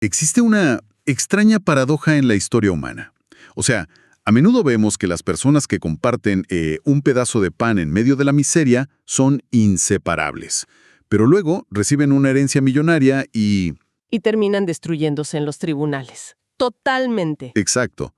Existe una extraña paradoja en la historia humana. O sea, a menudo vemos que las personas que comparten un pedazo de pan en medio de la miseria son inseparables. Pero luego reciben una herencia millonaria y... Y terminan destruyéndose en los tribunales. Totalmente. Exacto.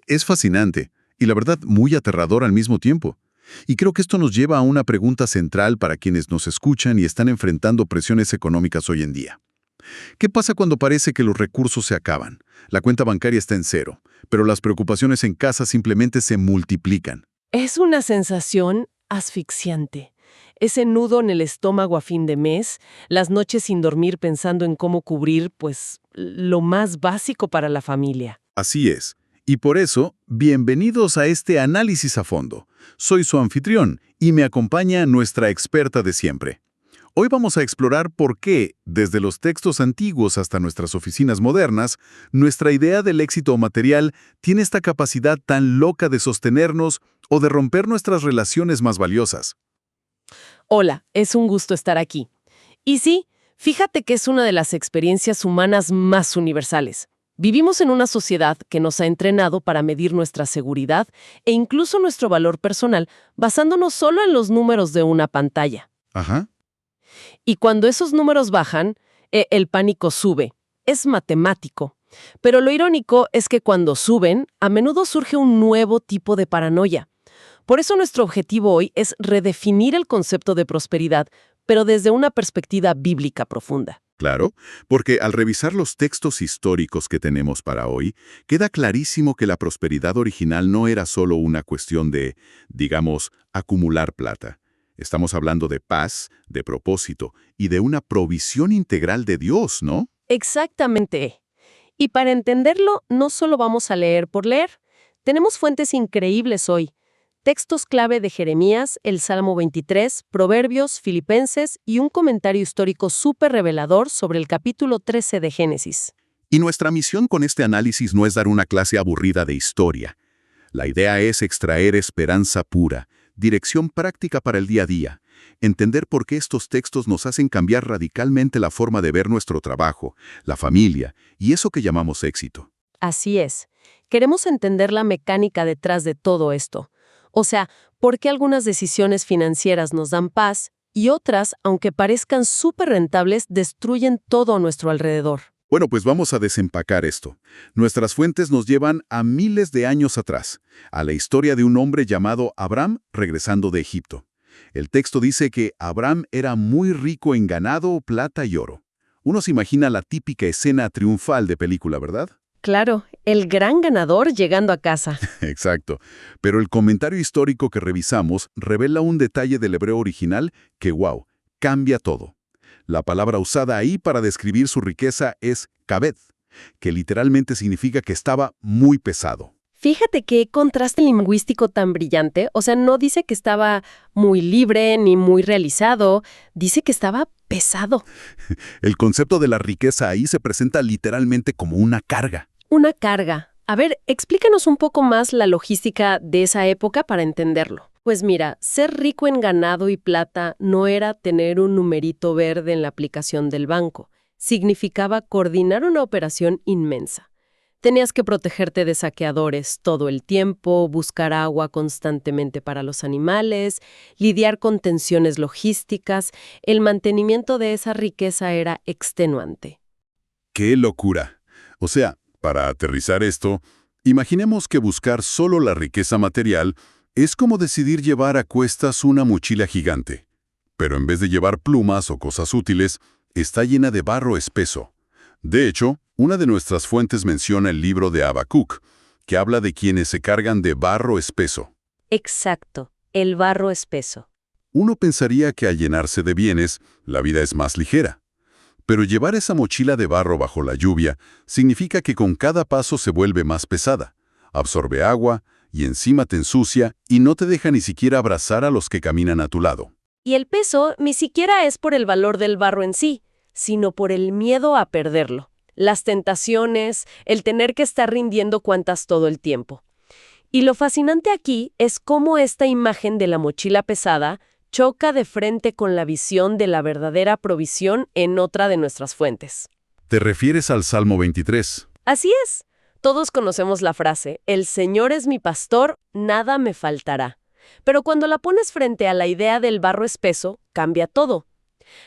Es fascinante y la verdad muy aterrador al mismo tiempo. Y creo que esto nos lleva a una pregunta central para quienes nos escuchan y están enfrentando presiones económicas hoy en día. ¿Qué pasa cuando parece que los recursos se acaban? La cuenta bancaria está en cero, pero las preocupaciones en casa simplemente se multiplican. Es una sensación asfixiante. Ese nudo en el estómago a fin de mes, las noches sin dormir pensando en cómo cubrir, pues, lo más básico para la familia. Así es. Y por eso, bienvenidos a este análisis a fondo. Soy su anfitrión y me acompaña nuestra experta de siempre. Hoy vamos a explorar por qué, desde los textos antiguos hasta nuestras oficinas modernas, nuestra idea del éxito material tiene esta capacidad tan loca de sostenernos o de romper nuestras relaciones más valiosas. Hola, es un gusto estar aquí. Y sí, fíjate que es una de las experiencias humanas más universales. Vivimos en una sociedad que nos ha entrenado para medir nuestra seguridad e incluso nuestro valor personal basándonos solo en los números de una pantalla. Ajá. Y cuando esos números bajan, el pánico sube. Es matemático. Pero lo irónico es que cuando suben, a menudo surge un nuevo tipo de paranoia. Por eso nuestro objetivo hoy es redefinir el concepto de prosperidad, pero desde una perspectiva bíblica profunda. Claro, porque al revisar los textos históricos que tenemos para hoy, queda clarísimo que la prosperidad original no era solo una cuestión de, digamos, acumular plata. Estamos hablando de paz, de propósito y de una provisión integral de Dios, ¿no? Exactamente. Y para entenderlo, no solo vamos a leer por leer. Tenemos fuentes increíbles hoy. Textos clave de Jeremías, el Salmo 23, Proverbios, Filipenses y un comentario histórico súper revelador sobre el capítulo 13 de Génesis. Y nuestra misión con este análisis no es dar una clase aburrida de historia. La idea es extraer esperanza pura, dirección práctica para el día a día, entender por qué estos textos nos hacen cambiar radicalmente la forma de ver nuestro trabajo, la familia y eso que llamamos éxito. Así es. Queremos entender la mecánica detrás de todo esto. O sea, por qué algunas decisiones financieras nos dan paz y otras, aunque parezcan súper rentables, destruyen todo a nuestro alrededor. Bueno, pues vamos a desempacar esto. Nuestras fuentes nos llevan a miles de años atrás, a la historia de un hombre llamado Abraham regresando de Egipto. El texto dice que Abraham era muy rico en ganado, plata y oro. Uno se imagina la típica escena triunfal de película, ¿verdad? Claro, el gran ganador llegando a casa. Exacto. Pero el comentario histórico que revisamos revela un detalle del hebreo original que, wow, cambia todo. La palabra usada ahí para describir su riqueza es kabed, que literalmente significa que estaba muy pesado. Fíjate qué contraste lingüístico tan brillante. O sea, no dice que estaba muy libre ni muy realizado, dice que estaba pesado. El concepto de la riqueza ahí se presenta literalmente como una carga. Una carga. A ver, explícanos un poco más la logística de esa época para entenderlo. Pues mira, ser rico en ganado y plata no era tener un numerito verde en la aplicación del banco. Significaba coordinar una operación inmensa. Tenías que protegerte de saqueadores todo el tiempo, buscar agua constantemente para los animales, lidiar con tensiones logísticas. El mantenimiento de esa riqueza era extenuante. ¡Qué locura! O sea, para aterrizar esto, imaginemos que buscar solo la riqueza material es como decidir llevar a cuestas una mochila gigante. Pero en vez de llevar plumas o cosas útiles, está llena de barro espeso. De hecho, una de nuestras fuentes menciona el libro de Habacuc, que habla de quienes se cargan de barro espeso. Exacto, el barro espeso. Uno pensaría que al llenarse de bienes, la vida es más ligera. Pero llevar esa mochila de barro bajo la lluvia significa que con cada paso se vuelve más pesada, absorbe agua y encima te ensucia y no te deja ni siquiera abrazar a los que caminan a tu lado. Y el peso ni siquiera es por el valor del barro en sí, sino por el miedo a perderlo. Las tentaciones, el tener que estar rindiendo cuentas todo el tiempo. Y lo fascinante aquí es cómo esta imagen de la mochila pesada choca de frente con la visión de la verdadera provisión en otra de nuestras fuentes. Te refieres al Salmo 23. Así es. Todos conocemos la frase, el Señor es mi pastor, nada me faltará. Pero cuando la pones frente a la idea del barro espeso, cambia todo.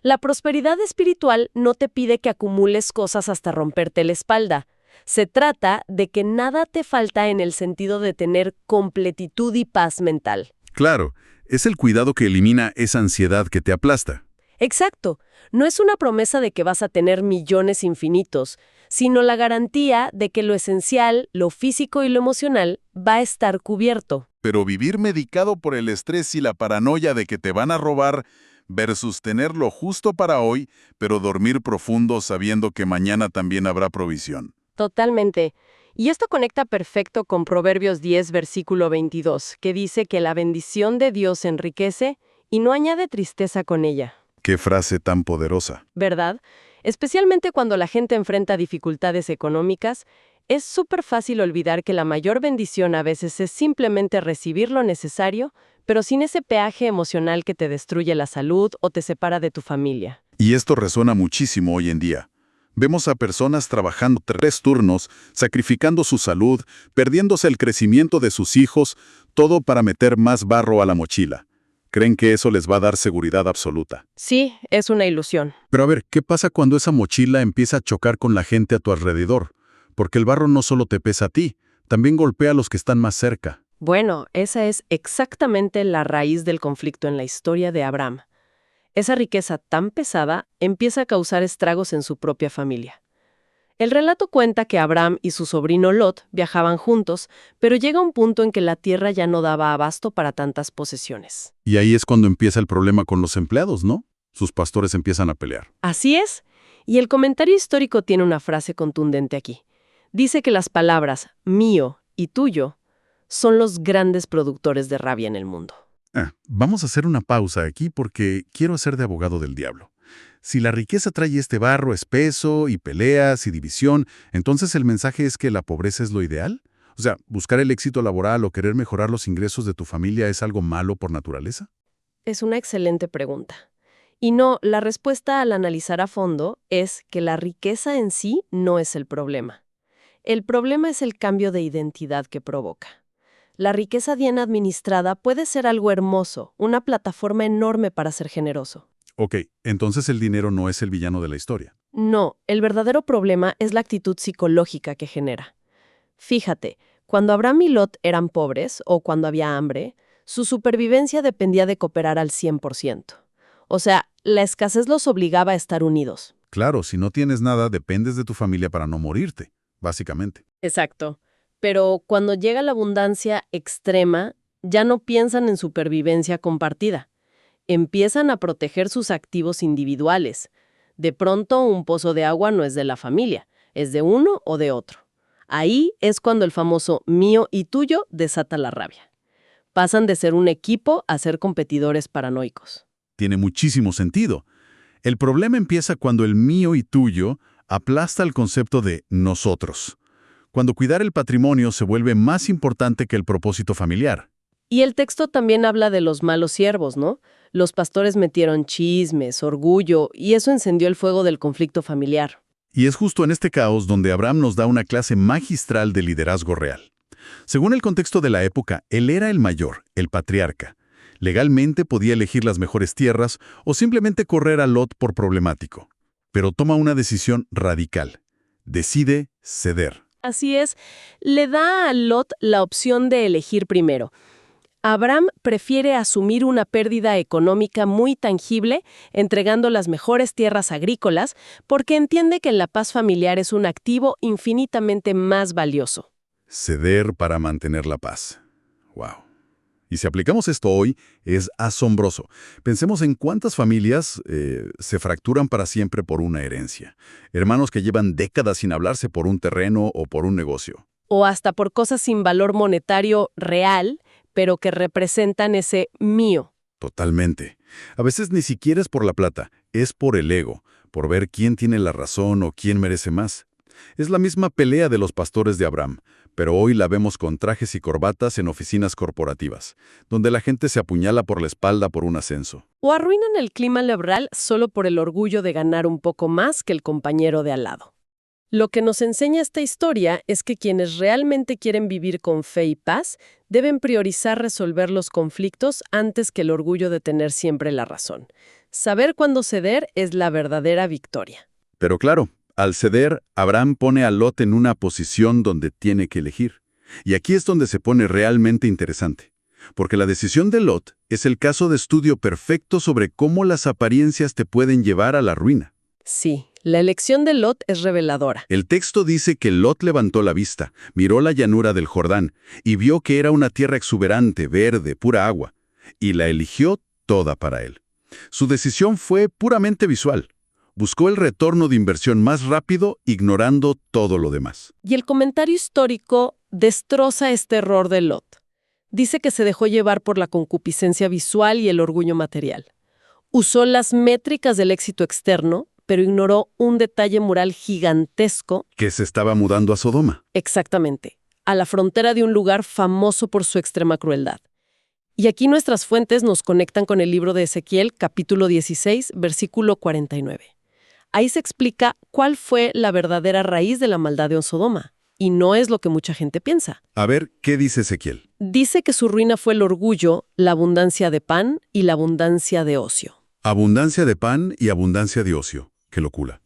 La prosperidad espiritual no te pide que acumules cosas hasta romperte la espalda. Se trata de que nada te falta en el sentido de tener completitud y paz mental. Claro, es el cuidado que elimina esa ansiedad que te aplasta. Exacto. No es una promesa de que vas a tener millones infinitos, sino la garantía de que lo esencial, lo físico y lo emocional va a estar cubierto. Pero vivir medicado por el estrés y la paranoia de que te van a robar versus tener lo justo para hoy, pero dormir profundo sabiendo que mañana también habrá provisión. Totalmente. Y esto conecta perfecto con Proverbios 10, versículo 22, que dice que la bendición de Dios enriquece y no añade tristeza con ella. Qué frase tan poderosa. ¿Verdad? Especialmente cuando la gente enfrenta dificultades económicas, es súper fácil olvidar que la mayor bendición a veces es simplemente recibir lo necesario, pero sin ese peaje emocional que te destruye la salud o te separa de tu familia. Y esto resuena muchísimo hoy en día. Vemos a personas trabajando 3 turnos, sacrificando su salud, perdiéndose el crecimiento de sus hijos, todo para meter más barro a la mochila. Creen que eso les va a dar seguridad absoluta. Sí, es una ilusión. Pero a ver, ¿qué pasa cuando esa mochila empieza a chocar con la gente a tu alrededor? Porque el barro no solo te pesa a ti, también golpea a los que están más cerca. Bueno, esa es exactamente la raíz del conflicto en la historia de Abraham. Esa riqueza tan pesada empieza a causar estragos en su propia familia. El relato cuenta que Abraham y su sobrino Lot viajaban juntos, pero llega un punto en que la tierra ya no daba abasto para tantas posesiones. Y ahí es cuando empieza el problema con los empleados, ¿no? Sus pastores empiezan a pelear. Así es, y el comentario histórico tiene una frase contundente aquí. Dice que las palabras mío y tuyo son los grandes productores de rabia en el mundo. Vamos a hacer una pausa aquí porque quiero hacer de abogado del diablo. Si la riqueza trae este barro espeso y peleas y división, entonces el mensaje es que la pobreza es lo ideal. O sea, buscar el éxito laboral o querer mejorar los ingresos de tu familia es algo malo por naturaleza. Es una excelente pregunta. Y no, la respuesta al analizar a fondo es que la riqueza en sí no es el problema. El problema es el cambio de identidad que provoca. La riqueza bien administrada puede ser algo hermoso, una plataforma enorme para ser generoso. Ok, entonces el dinero no es el villano de la historia. No, el verdadero problema es la actitud psicológica que genera. Fíjate, cuando Abraham y Lot eran pobres o cuando había hambre, su supervivencia dependía de cooperar al 100%. O sea, la escasez los obligaba a estar unidos. Claro, si no tienes nada, dependes de tu familia para no morirte, básicamente. Exacto. Pero cuando llega la abundancia extrema, ya no piensan en supervivencia compartida. Empiezan a proteger sus activos individuales. De pronto, un pozo de agua no es de la familia, es de uno o de otro. Ahí es cuando el famoso mío y tuyo desata la rabia. Pasan de ser un equipo a ser competidores paranoicos. Tiene muchísimo sentido. El problema empieza cuando el mío y tuyo aplasta el concepto de nosotros. Cuando cuidar el patrimonio se vuelve más importante que el propósito familiar. Y el texto también habla de los malos siervos, ¿no? Los pastores metieron chismes, orgullo, y eso encendió el fuego del conflicto familiar. Y es justo en este caos donde Abraham nos da una clase magistral de liderazgo real. Según el contexto de la época, él era el mayor, el patriarca. Legalmente podía elegir las mejores tierras o simplemente correr a Lot por problemático. Pero toma una decisión radical. Decide ceder. Así es, le da a Lot la opción de elegir primero. Abraham prefiere asumir una pérdida económica muy tangible, entregando las mejores tierras agrícolas, porque entiende que la paz familiar es un activo infinitamente más valioso. Ceder para mantener la paz. ¡Wow! Y si aplicamos esto hoy, es asombroso. Pensemos en cuántas familias se fracturan para siempre por una herencia. Hermanos que llevan décadas sin hablarse por un terreno o por un negocio. O hasta por cosas sin valor monetario real, pero que representan ese mío. Totalmente. A veces ni siquiera es por la plata, es por el ego, por ver quién tiene la razón o quién merece más. Es la misma pelea de los pastores de Abraham, pero hoy la vemos con trajes y corbatas en oficinas corporativas, donde la gente se apuñala por la espalda por un ascenso. O arruinan el clima laboral solo por el orgullo de ganar un poco más que el compañero de al lado. Lo que nos enseña esta historia es que quienes realmente quieren vivir con fe y paz deben priorizar resolver los conflictos antes que el orgullo de tener siempre la razón. Saber cuándo ceder es la verdadera victoria. Pero claro, al ceder, Abraham pone a Lot en una posición donde tiene que elegir. Y aquí es donde se pone realmente interesante. Porque la decisión de Lot es el caso de estudio perfecto sobre cómo las apariencias te pueden llevar a la ruina. Sí, la elección de Lot es reveladora. El texto dice que Lot levantó la vista, miró la llanura del Jordán y vio que era una tierra exuberante, verde, pura agua, y la eligió toda para él. Su decisión fue puramente visual. Buscó el retorno de inversión más rápido, ignorando todo lo demás. Y el comentario histórico destroza este error de Lot. Dice que se dejó llevar por la concupiscencia visual y el orgullo material. Usó las métricas del éxito externo, pero ignoró un detalle moral gigantesco. Que se estaba mudando a Sodoma. Exactamente, a la frontera de un lugar famoso por su extrema crueldad. Y aquí nuestras fuentes nos conectan con el libro de Ezequiel, capítulo 16, versículo 49. Ahí se explica cuál fue la verdadera raíz de la maldad de Sodoma. Y no es lo que mucha gente piensa. A ver, ¿qué dice Ezequiel? Dice que su ruina fue el orgullo, la abundancia de pan y la abundancia de ocio. Abundancia de pan y abundancia de ocio. ¡Qué locura!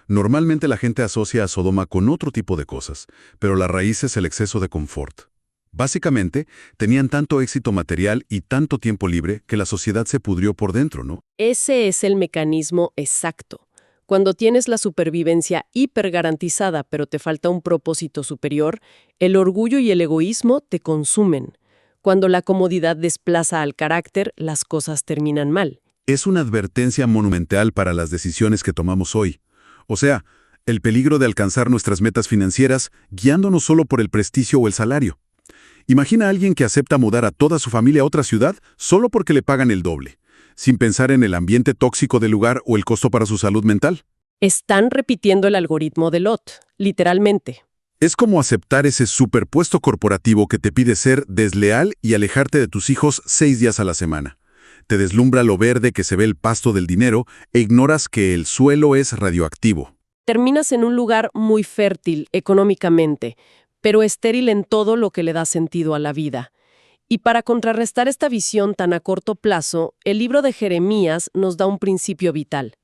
Normalmente la gente asocia a Sodoma con otro tipo de cosas, pero la raíz es el exceso de confort. Básicamente, tenían tanto éxito material y tanto tiempo libre que la sociedad se pudrió por dentro, ¿no? Ese es el mecanismo exacto. Cuando tienes la supervivencia hipergarantizada pero te falta un propósito superior, el orgullo y el egoísmo te consumen. Cuando la comodidad desplaza al carácter, las cosas terminan mal. Es una advertencia monumental para las decisiones que tomamos hoy. O sea, el peligro de alcanzar nuestras metas financieras guiándonos solo por el prestigio o el salario. Imagina a alguien que acepta mudar a toda su familia a otra ciudad solo porque le pagan el doble, sin pensar en el ambiente tóxico del lugar o el costo para su salud mental. Están repitiendo el algoritmo de Lot, literalmente. Es como aceptar ese superpuesto corporativo que te pide ser desleal y alejarte de tus hijos 6 días a la semana. Te deslumbra lo verde que se ve el pasto del dinero e ignoras que el suelo es radioactivo. Terminas en un lugar muy fértil económicamente, pero estéril en todo lo que le da sentido a la vida. Y para contrarrestar esta visión tan a corto plazo, el libro de Jeremías nos da un principio vital.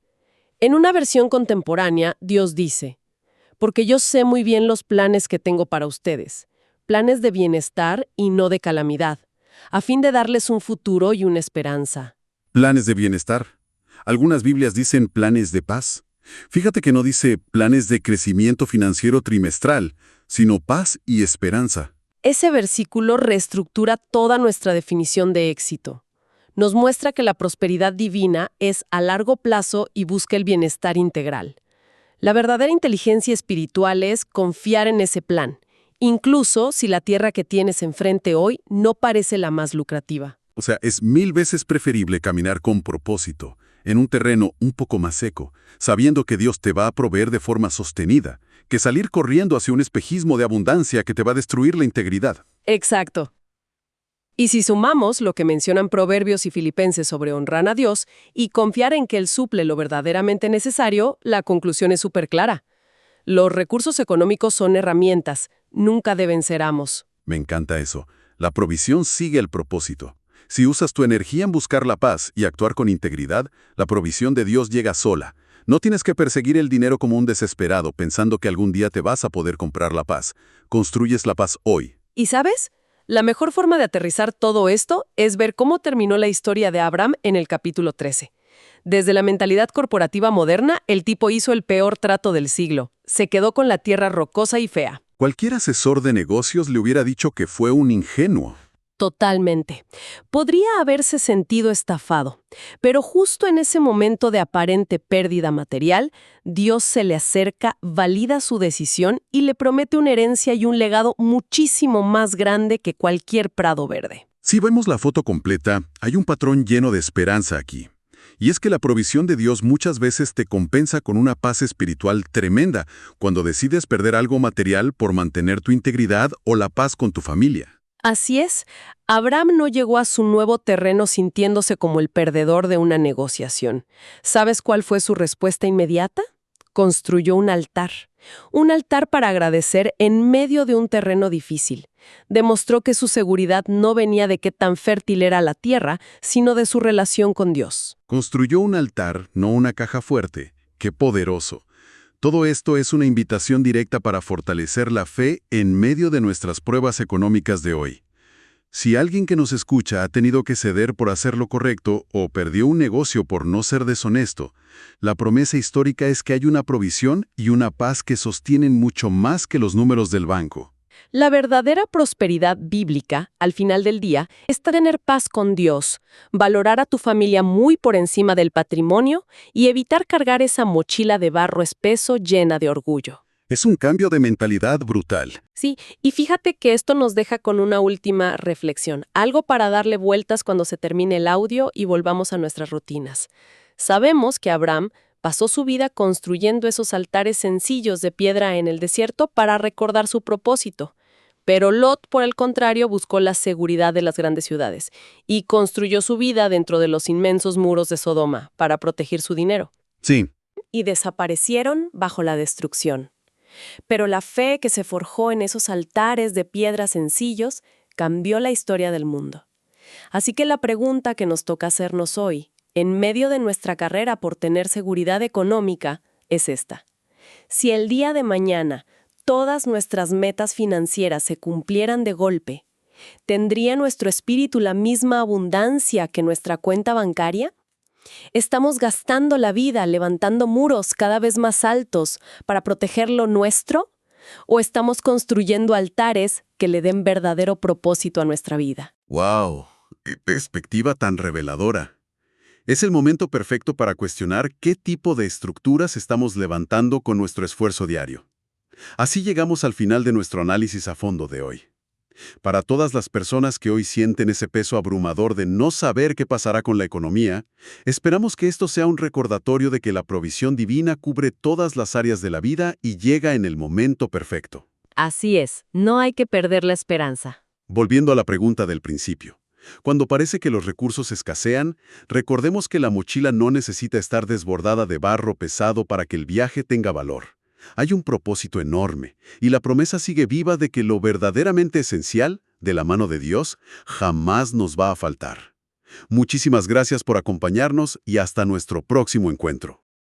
En una versión contemporánea, Dios dice: «Porque yo sé muy bien los planes que tengo para ustedes, planes de bienestar y no de calamidad, a fin de darles un futuro y una esperanza». Planes de bienestar. Algunas Biblias dicen planes de paz. Fíjate que no dice planes de crecimiento financiero trimestral, sino paz y esperanza. Ese versículo reestructura toda nuestra definición de éxito. Nos muestra que la prosperidad divina es a largo plazo y busca el bienestar integral. La verdadera inteligencia espiritual es confiar en ese plan, incluso si la tierra que tienes enfrente hoy no parece la más lucrativa. O sea, es 1000 veces preferible caminar con propósito, en un terreno un poco más seco, sabiendo que Dios te va a proveer de forma sostenida, que salir corriendo hacia un espejismo de abundancia que te va a destruir la integridad. Exacto. Y si sumamos lo que mencionan Proverbios y Filipenses sobre honrar a Dios y confiar en que Él suple lo verdaderamente necesario, la conclusión es súper clara. Los recursos económicos son herramientas, nunca deben ser amos. Me encanta eso. La provisión sigue el propósito. Si usas tu energía en buscar la paz y actuar con integridad, la provisión de Dios llega sola. No tienes que perseguir el dinero como un desesperado pensando que algún día te vas a poder comprar la paz. Construyes la paz hoy. ¿Y sabes? La mejor forma de aterrizar todo esto es ver cómo terminó la historia de Abraham en el capítulo 13. Desde la mentalidad corporativa moderna, el tipo hizo el peor trato del siglo. Se quedó con la tierra rocosa y fea. Cualquier asesor de negocios le hubiera dicho que fue un ingenuo. Totalmente. Podría haberse sentido estafado, pero justo en ese momento de aparente pérdida material, Dios se le acerca, valida su decisión y le promete una herencia y un legado muchísimo más grande que cualquier prado verde. Si vemos la foto completa, hay un patrón lleno de esperanza aquí. Y es que la provisión de Dios muchas veces te compensa con una paz espiritual tremenda cuando decides perder algo material por mantener tu integridad o la paz con tu familia. Así es, Abraham no llegó a su nuevo terreno sintiéndose como el perdedor de una negociación. ¿Sabes cuál fue su respuesta inmediata? Construyó un altar para agradecer en medio de un terreno difícil. Demostró que su seguridad no venía de qué tan fértil era la tierra, sino de su relación con Dios. Construyó un altar, no una caja fuerte. ¡Qué poderoso! Todo esto es una invitación directa para fortalecer la fe en medio de nuestras pruebas económicas de hoy. Si alguien que nos escucha ha tenido que ceder por hacer lo correcto o perdió un negocio por no ser deshonesto, la promesa histórica es que hay una provisión y una paz que sostienen mucho más que los números del banco. La verdadera prosperidad bíblica, al final del día, es tener paz con Dios, valorar a tu familia muy por encima del patrimonio y evitar cargar esa mochila de barro espeso llena de orgullo. Es un cambio de mentalidad brutal. Sí, y fíjate que esto nos deja con una última reflexión, algo para darle vueltas cuando se termine el audio y volvamos a nuestras rutinas. Sabemos que Abraham pasó su vida construyendo esos altares sencillos de piedra en el desierto para recordar su propósito. Pero Lot, por el contrario, buscó la seguridad de las grandes ciudades y construyó su vida dentro de los inmensos muros de Sodoma para proteger su dinero. Sí. Y desaparecieron bajo la destrucción. Pero la fe que se forjó en esos altares de piedra sencillos cambió la historia del mundo. Así que la pregunta que nos toca hacernos hoy, en medio de nuestra carrera por tener seguridad económica, es esta. Si el día de mañana todas nuestras metas financieras se cumplieran de golpe, ¿tendría nuestro espíritu la misma abundancia que nuestra cuenta bancaria? ¿Estamos gastando la vida levantando muros cada vez más altos para proteger lo nuestro? ¿O estamos construyendo altares que le den verdadero propósito a nuestra vida? ¡Wow! ¡Qué perspectiva tan reveladora! Es el momento perfecto para cuestionar qué tipo de estructuras estamos levantando con nuestro esfuerzo diario. Así llegamos al final de nuestro análisis a fondo de hoy. Para todas las personas que hoy sienten ese peso abrumador de no saber qué pasará con la economía, esperamos que esto sea un recordatorio de que la provisión divina cubre todas las áreas de la vida y llega en el momento perfecto. Así es, no hay que perder la esperanza. Volviendo a la pregunta del principio. Cuando parece que los recursos escasean, recordemos que la mochila no necesita estar desbordada de barro pesado para que el viaje tenga valor. Hay un propósito enorme, y la promesa sigue viva de que lo verdaderamente esencial, de la mano de Dios, jamás nos va a faltar. Muchísimas gracias por acompañarnos y hasta nuestro próximo encuentro.